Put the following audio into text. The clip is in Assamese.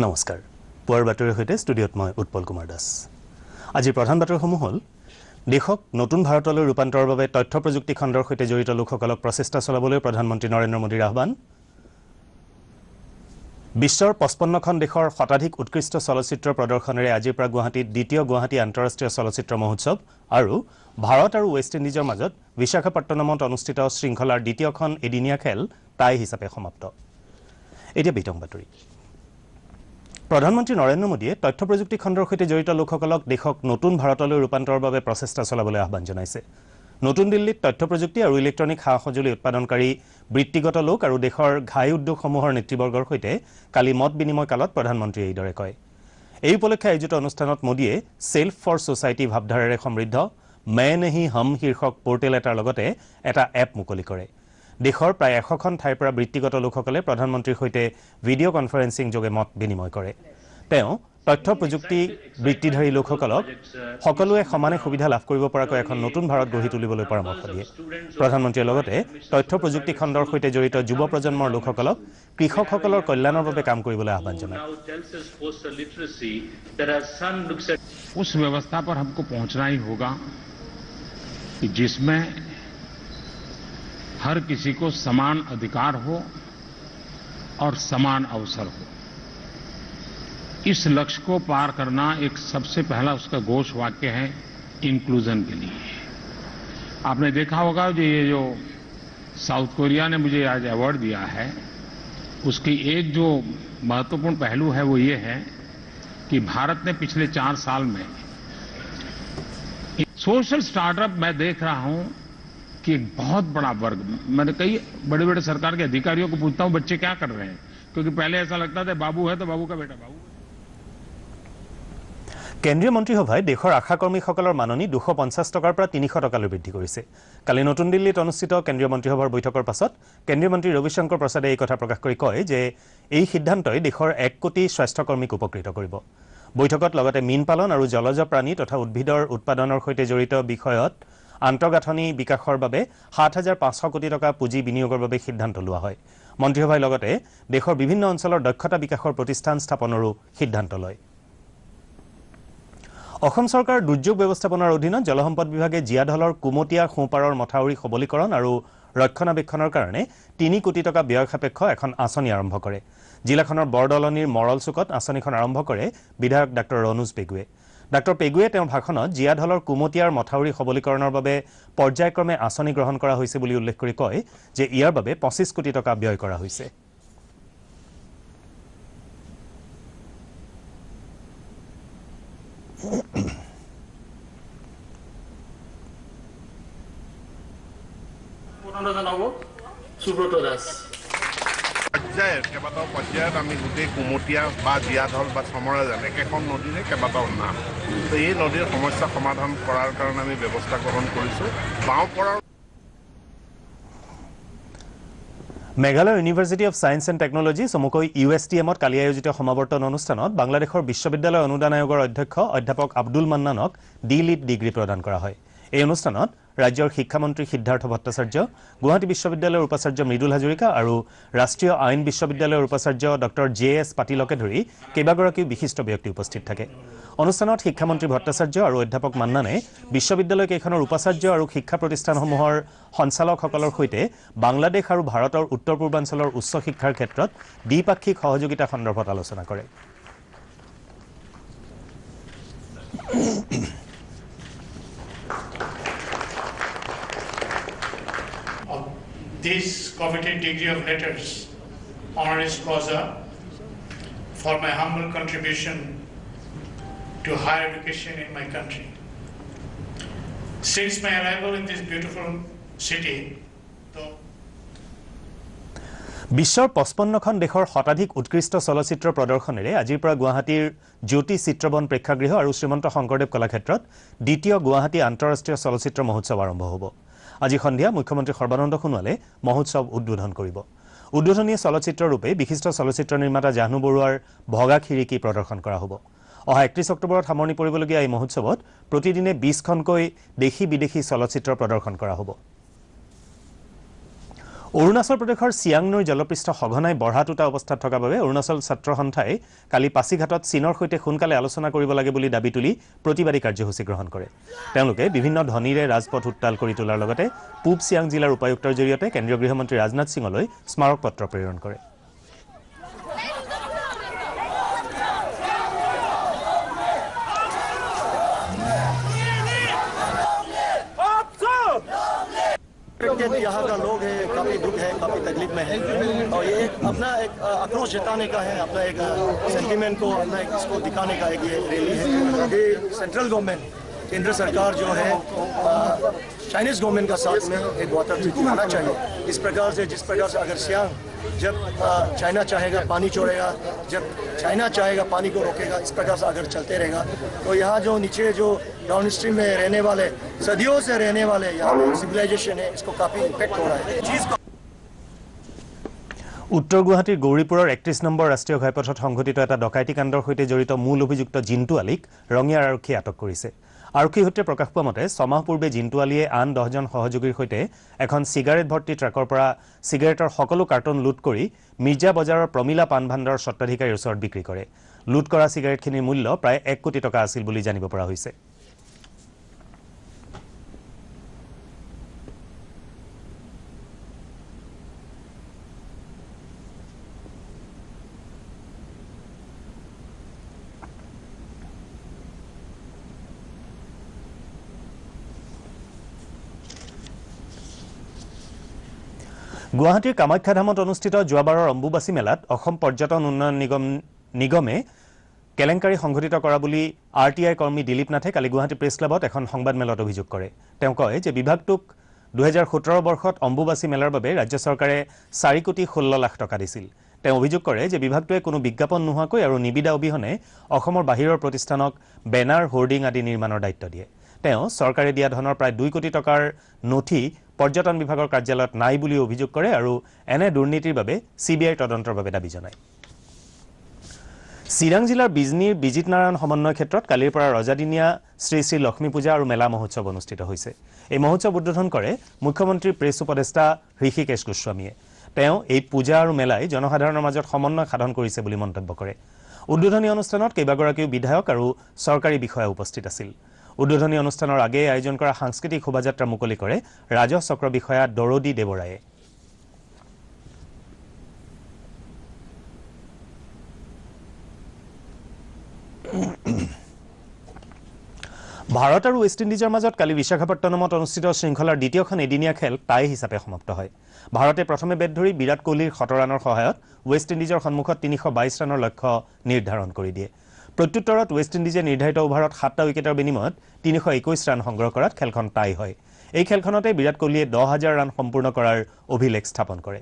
নমস্কাৰ পুৱাৰ বাতৰিৰ সৈতে ষ্টুডিঅ'ত মই উৎপল কুমাৰ দাস আজি প্ৰধান বাতৰিসমূহ হ'ল দেশক নতুন ভাৰতলৈ ৰূপান্তৰৰ বাবে তথ্য প্ৰযুক্তি খণ্ডৰ সৈতে জড়িত লোকসকলক প্ৰচেষ্টা চলাবলৈ প্ৰধানমন্ত্ৰী নৰেন্দ্ৰ মোদীৰ আহ্বান বিশ্বৰ 55খন দেশৰ শতাধিক উৎকৃষ্ট চলচ্চিত্ৰ প্ৰদৰ্শনেৰে আজিৰ পৰা গুৱাহাটীত দ্বিতীয় গুৱাহাটী আন্তঃৰাষ্ট্ৰীয় চলচ্চিত্ৰ মহোৎসৱ আৰু ভাৰত আৰু ৱেষ্ট ইণ্ডিজৰ মাজত বিশাখাপট্টনমত অনুষ্ঠিত শৃংখলাৰ দ্বিতীয়খন এদিনীয়া খেল টাই হিচাপে সমাপ্ত এতিয়া বিতং বাতৰি প্ৰধানমন্ত্ৰী নৰেন্দ্ৰ মোদীয়ে তথ্য প্ৰযুক্তি খণ্ডৰ সৈতে জড়িত লোকসকলক দেশক নতুন ভাৰতলৈ ৰূপান্তৰৰ বাবে প্ৰচেষ্টা চলাবলৈ আহ্বান জনাইছে নতুন দিল্লীত তথ্য প্ৰযুক্তি আৰু ইলেক্ট্ৰনিক সা-সঁজুলি উৎপাদনকাৰী বৃত্তিগত লোক আৰু দেশৰ ঘাই উদ্যোগসমূহৰ নেতৃবৰ্গৰ সৈতে কালি মত বিনিময় কালত প্ৰধানমন্ত্ৰীয়ে এইদৰে কয় এই উপলক্ষে আয়োজিত অনুষ্ঠানত মোদীয়ে সেল্ফ ফৰ সোসাইটি ভাবধাৰাৰে সমৃদ্ধ मैं नहीं हम শীৰ্ষক পোৰ্টেল এটাৰ লগতে এটা এপ মুকলি কৰে দেশৰ প্ৰায় 100খন ঠাইৰ পৰা বৃত্তিগত লোকসকলে প্ৰধানমন্ত্ৰীৰ সৈতে ভিডিঅ' কনফাৰেন্সিং যোগে মত বিনিময় কৰে তেওঁ তথ্য প্ৰযুক্তি বৃত্তিধাৰী লোকসকলক সকলোৱে সমানে সুবিধা লাভ কৰিব পৰাকৈ এখন নতুন ভাৰত গঢ়ি তুলিবলৈ পৰামৰ্শ দিয়ে প্ৰধানমন্ত্ৰীয়ে লগতে তথ্য প্ৰযুক্তি খণ্ডৰ সৈতে জড়িত যুৱ প্ৰজন্মৰ লোকসকলক কৃষকসকলৰ কল্যাণৰ বাবে কাম কৰিবলৈ আহ্বান জনায় उस व्यवस्था पर हमको पहुंचना ही होगा कि जिसमें हर किसी को समान अधिकार हो और समान अवसर हो इस लक्ष्य को पार करना एक सबसे पहला उसका घोष वाक्य है इंक्लूजन के लिए आपने देखा होगा कि ये जो साउथ कोरिया ने मुझे आज अवार्ड दिया है उसकी एक जो महत्वपूर्ण पहलू है वो ये है कि भारत ने पिछले 4 साल में सोशल स्टार्टअप मैं देख रहा हूं कि एक बहुत बड़ा वर्ग मैंने कई बड़े बड़े सरकार के अधिकारियों को पूछता हूं बच्चे क्या कर रहे हैं क्योंकि पहले ऐसा लगता था बाबू है तो बाबू का बेटा बाबू কেন্দ্ৰীয় মন্ত্ৰীসভাই দেশৰ আশাকৰ্মীসকলৰ মাননি 250 টকাৰ পৰা 300 টকালৈ বৃদ্ধি কৰিছে কালি নতুন দিল্লীত অনুষ্ঠিত কেন্দ্ৰীয় মন্ত্ৰীসভাৰ বৈঠকৰ পাছত কেন্দ্ৰীয় মন্ত্ৰী ৰবিশংকৰ প্ৰসাদে এই কথা প্ৰকাশ কৰি কয় যে এই সিদ্ধান্তই দেশৰ 1 কোটি স্বাস্থ্যকৰ্মীক উপকৃত কৰিব বৈঠকত লগতে মীন পালন আৰু জলজ প্ৰাণী তথা উদ্ভিদৰ উৎপাদনৰ সৈতে জড়িত বিষয়ত আন্তঃগাঁথনি বিকাশৰ বাবে 7500 কোটি টকা পুঁজি বিনিয়োগৰ বাবে সিদ্ধান্ত লোৱা হয় মন্ত্ৰীসভাই লগতে দেশৰ বিভিন্ন অঞ্চলৰ দক্ষতা বিকাশৰ প্ৰতিষ্ঠান স্থাপনৰো সিদ্ধান্ত লয় অসম চৰকাৰ দুৰ্যোগ ব্যৱস্থাপনাৰ অধীনত জলসম্পদ বিভাগে জিয়াধলৰ কুমতিয়া খুঁপাৰৰ মথাউৰি সবলীকৰণ আৰু ৰক্ষণাবেক্ষণৰ কাৰণে 3 কোটি টকা ব্যয় সাপেক্ষ এখন আঁচনি আৰম্ভ কৰে জিলাখনৰ বৰদলনিৰ মৰল চুকত আঁচনিখন আৰম্ভ কৰে বিধায়ক ডাক্তৰ ৰনুজ পেগুৱে ডাক্তৰ পেগুৱে তেওঁৰ ভাষণত জিয়াধলৰ কুমতিয়াৰ মথাউৰি সবলীকৰণৰ বাবে পৰ্যায়ক্ৰমে আঁচনি গ্ৰহণ কৰা হৈছে বুলি উল্লেখ কৰি কয় যে ইয়াৰ বাবে 25 কোটি টকা ব্যয় কৰা হৈছে কেইবাটাও পৰ্যায়ত আমি গোটেই কুমতীয়া বা জীয়াধল বা চমৰাজান একেখন নদীৰে কেইবাটাও নাম তো এই নদীৰ সমস্যা সমাধান কৰাৰ কাৰণে আমি ব্যৱস্থা গ্ৰহণ কৰিছোঁ বাওঁ পৰাৰ Meghalaya university of science and technology চমুকৈ USTMত কালি আয়োজিত সমাৱৰ্তন অনুষ্ঠানত বাংলাদেশৰ বিশ্ববিদ্যালয় অনুদান আয়োগৰ অধ্যক্ষ অধ্যাপক আব্দুল মান্নানক ডি.লিট ডিগ্ৰী প্ৰদান কৰা হয় এই অনুষ্ঠানত ৰাজ্যৰ শিক্ষামন্ত্ৰী সিদ্ধাৰ্থ ভট্টাচাৰ্য গুৱাহাটী বিশ্ববিদ্যালয়ৰ উপাচাৰ্য মৃদুল হাজৰিকা আৰু ৰাষ্ট্ৰীয় আইন বিশ্ববিদ্যালয়ৰ উপাচাৰ্য ডক্টৰ JS পাটিলকে ধৰি কেইবাগৰাকীও বিশিষ্ট ব্যক্তি উপস্থিত থাকে অনুষ্ঠানত শিক্ষামন্ত্ৰী ভট্টাচাৰ্য আৰু অধ্যাপক মান্নানে বিশ্ববিদ্যালয় কেইখনৰ উপাচাৰ্য আৰু শিক্ষা প্ৰতিষ্ঠানসমূহৰ সঞ্চালকসকলৰ সৈতে বাংলাদেশ আৰু ভাৰতৰ উত্তৰ পূৰ্বাঞ্চলৰ উচ্চ শিক্ষাৰ ক্ষেত্ৰত দ্বিপাক্ষিক সহযোগিতা সন্দৰ্ভত আলোচনা কৰে This coveted degree of letters, honoris causa, for my humble contribution to higher education in my country. Since my arrival in this beautiful city, বিশ্বৰ 55খন দেশৰ শতাধিক উৎকৃষ্ট চলচ্চিত্ৰ প্ৰদৰ্শনেৰে আজিৰ পৰা গুৱাহাটীৰ জ্যোতি চিত্ৰবন প্ৰেক্ষাগৃহ আৰু শ্ৰীমন্ত শংকৰদেৱ কলাক্ষেত্ৰত দ্বিতীয় গুৱাহাটী আন্তঃৰাষ্ট্ৰীয় চলচ্চিত্ৰ মহোৎসৱ আৰম্ভ হ'ব আজি সন্ধিয়া মুখ্যমন্ত্ৰী সৰ্বানন্দ সোণোৱালে মহোৎসৱ উদ্বোধন কৰিব উদ্বোধনী চলচ্চিত্ৰ ৰূপে বিশিষ্ট চলচ্চিত্ৰ নিৰ্মাতা জাহ্নু বৰুৱাৰ ভগা খিৰিকী প্ৰদৰ্শন কৰা হ'ব অহা 31 অক্টোবৰত সামৰণি পৰিবলগীয়া এই মহোৎসৱত প্ৰতিদিনে 20খনকৈ দেশী বিদেশী চলচ্চিত্ৰ প্ৰদৰ্শন কৰা হ'ব অৰুণাচল প্ৰদেশৰ চিয়াং নৈৰ জলপৃষ্ঠ সঘনাই বঢ়াত উঠা অৱস্থাত থকা বাবে অৰুণাচল ছাত্ৰ সন্থাই কালি পাছিঘাটত চীনৰ সৈতে সোনকালে আলোচনা কৰিব লাগে বুলি দাবী তুলি প্ৰতিবাদী কাৰ্যসূচী গ্ৰহণ কৰে। তেওঁলোকে বিভিন্ন ধ্বনিৰে ৰাজপথ উত্তাল কৰি তোলাৰ লগতে পূব চিয়াং জিলাৰ উপায়ুক্তৰ জৰিয়তে কেন্দ্ৰীয় গৃহমন্ত্ৰী ৰাজনাথ সিঙলৈ স্মাৰক পত্ৰ প্ৰেৰণ কৰে। यहाँ का लोग है काफ़ी दुख है, काफ़ी तकलीफ में है और ये अपना एक आक्रोश जताने का है, अपना एक सेंटीमेंट को अपना एक इसको दिखाने का एक ये रैली है। ये सेंट्रल गवर्नमेंट केंद्र सरकार जो है चाइनीज़ गवर्नमेंट का साथ में एक वाटर ट्रीटी होना चाहिए। इस प्रकार से जिस प्रकार से अगर सियांग जब चाइना चाहेगा पानी छोड़ेगा, जब चाइना चाहेगा पानी को रोकेगा, इस प्रकार से अगर चलते रहेगा तो यहाँ जो नीचे जो डाउन स्ट्रीम में रहने वाले सदियों से रहने वाले यहाँ सिविलाइजेशन है, इसको काफ़ी इम्पैक्ट हो रहा है। उत्तर गुवाहाटीर गौरीपुৰৰ 31 নম্বৰ ৰাষ্ট্ৰীয় ঘাইপথত সংঘটিত এটা ডকাইতি কাণ্ডৰ সৈতে জড়িত মূল অভিযুক্ত জিন্তু আলীক ৰঙিয়াৰ আৰক্ষীয়ে আটক কৰিছে। আৰক্ষী সূত্ৰে প্ৰকাশ পোৱা মতে 6 মাহ পূৰ্বে জিন্তু আলীয়ে আন 10জন সহযোগীৰ সৈতে এখন চিগাৰেট ভৰ্তি ট্ৰাকৰ পৰা চিগাৰেটৰ সকলো কাৰ্টন লুট কৰি মিৰ্জা বজাৰৰ প্ৰমিলা পাণ ভাণ্ডাৰৰ স্বত্বাধিকাৰীৰ ওচৰত বিক্ৰী কৰে। লুট কৰা চিগাৰেটখিনিৰ মূল্য প্ৰায় 1 কোটি টকা আছিল বুলি জানিব পৰা হৈছে। গুৱাহাটীৰ কামাখ্যাধামত অনুষ্ঠিত যোৱাবাৰৰ অম্বুবাচী মেলাত অসম পৰ্যটন উন্নয়ন নিগমে কেলেংকাৰী সংঘটিত কৰা বুলি আৰটিআই কৰ্মী দিলীপ নাথে কালি গুৱাহাটী প্ৰেছ ক্লাবত এখন সংবাদমেলত অভিযোগ কৰে। তেওঁ কয় যে বিভাগটোক 2017 বৰ্ষত অম্বুবাচী মেলাৰ বাবে ৰাজ্য চৰকাৰে 4 কোটি 16 লাখ টকা দিছিল। তেওঁ অভিযোগ কৰে যে বিভাগটোৱে কোনো বিজ্ঞাপন নোহোৱাকৈ আৰু নিবিদা অবিহনে অসমৰ বাহিৰৰ প্ৰতিষ্ঠানক বেনাৰ হোৰ্ডিং আদি নিৰ্মাণৰ দায়িত্ব দিয়ে। তেওঁ চৰকাৰে দিয়া ধনৰ প্ৰায় 2 কোটি টকাৰ নথি পৰ্যটন বিভাগৰ কাৰ্যালয়ত নাই বুলি অভিযোগ কৰে আৰু এনে দুৰ্নীতিৰ বাবে সিবিআই তদন্তৰ বাবে দাবী জনায়। চিৰাং জিলাৰ বিজনীৰ বিজিত নাৰায়ণ সমন্বয় ক্ষেত্ৰত কালিৰ পৰা ৰজাদিনীয়া শ্ৰী শ্ৰী লক্ষ্মী পূজা আৰু মেলা মহোৎসৱ অনুষ্ঠিত হৈছে। এই মহোৎসৱ উদ্বোধন কৰে মুখ্যমন্ত্ৰীৰ প্ৰেছ উপদেষ্টা ঋষিকেশ গোস্বামীয়ে। তেওঁ এই পূজা আৰু মেলাই জনসাধাৰণৰ মাজত সমন্বয় সাধন কৰিছে বুলি মন্তব্য কৰে। উদ্বোধনী অনুষ্ঠানত কেইবাগৰাকীও বিধায়ক আৰু চৰকাৰী বিষয়া উপস্থিত আছিল। উদ্বোধনী অনুষ্ঠানৰ আগেয়ে আয়োজন কৰা সাংস্কৃতিক শোভাযাত্ৰা মুকলি কৰে ৰাজহ চক্ৰ বিষয়া দৰদী দেৱৰায়ে। ভাৰত আৰু ৱেষ্ট ইণ্ডিজৰ মাজত কালি বিশাখাপট্টনমত অনুষ্ঠিত শৃংখলাৰ দ্বিতীয়খন এদিনীয়া খেল টাই হিচাপে সমাপ্ত হয়। ভাৰতে প্ৰথমে বেট ধৰি বিৰাট কোহলিৰ 17 ৰানৰ সহায়ত ৱেষ্ট ইণ্ডিজৰ সন্মুখত 322 ৰানৰ লক্ষ্য নিৰ্ধাৰণ কৰি দিয়ে। প্ৰত্যুত্তৰত ৱেষ্ট ইণ্ডিজে নিৰ্ধাৰিত অভাৰত 7টা উইকেটৰ বিনিময়ত 321 ৰান সংগ্ৰহ কৰাত খেলখন টাই হয়। এই খেলখনতে বিৰাট কোহলিয়ে 10,000 ৰান সম্পূৰ্ণ কৰাৰ অভিলেখ স্থাপন কৰে।